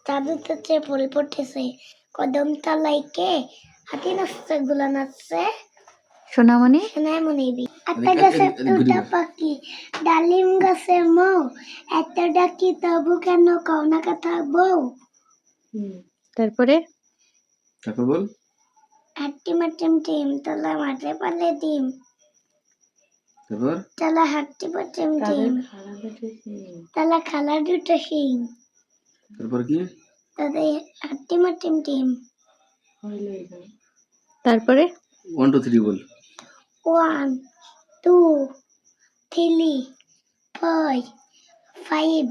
চাঁদের চেয়ে পরে পড়তেছে কদম তলাইকে হাতি নাচছে গুলা নাচছে সোনামণি সোনামণি একটা গাছে দুটা পাখি ডালিম গাছে মৌ এত ডাকি তবু কেন কও না কথা বউ তারপরে তারপর বল। হাট্টি মাটিম টিম তলা মাঠে পালে ডিম তারপর তলা হাট্টি পাটিম টিম তলা খালা দুটো শিং তারপর কি? তাদের হাট্টি মাটিম টিম তারপরে 1 2 3 বল। 1 2 3 4 5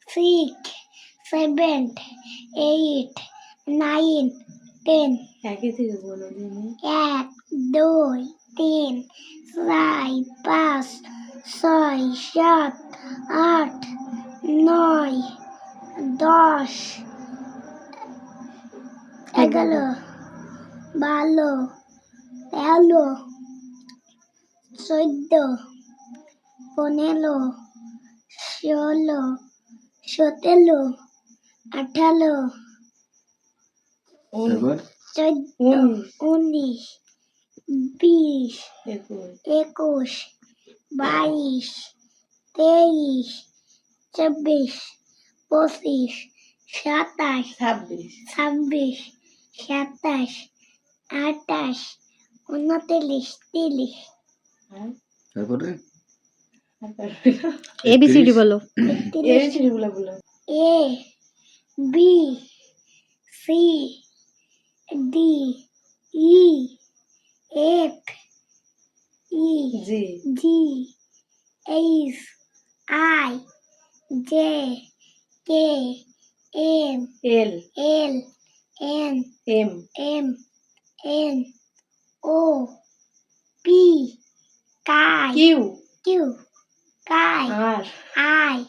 6 7 8 9 10 একে থেকে বলো দিনে 1 2 3 4 5 6 7 8 9 10 11 12 13 14 15 16 17 18 তারপর 14 19 20 21 22 23 24 25 27 26 27 28 29 30 তারপরে এবিসিডি বলো A B C D E F E G H I J K M L N M N O P Q I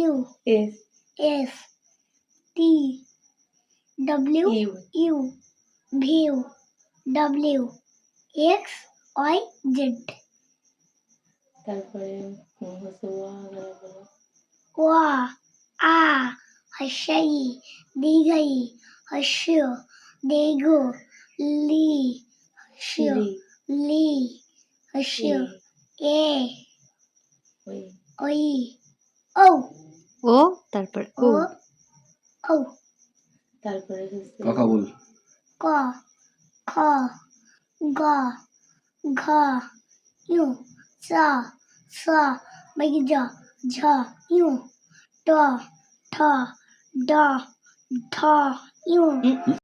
U S T W V W X Y Z তারপরে ওয়া আ হর্ষই দীর্ঘই হর্ষ দীর্ঘ লি হর্ষ লি হর্ষ এ ওই ও ও তারপরে ও ও তারপরে কথা বল। ক খ গ ঘ ইউ চ ছ বৈজ ঝ ইউ ট ঠ ড ঢ ইউ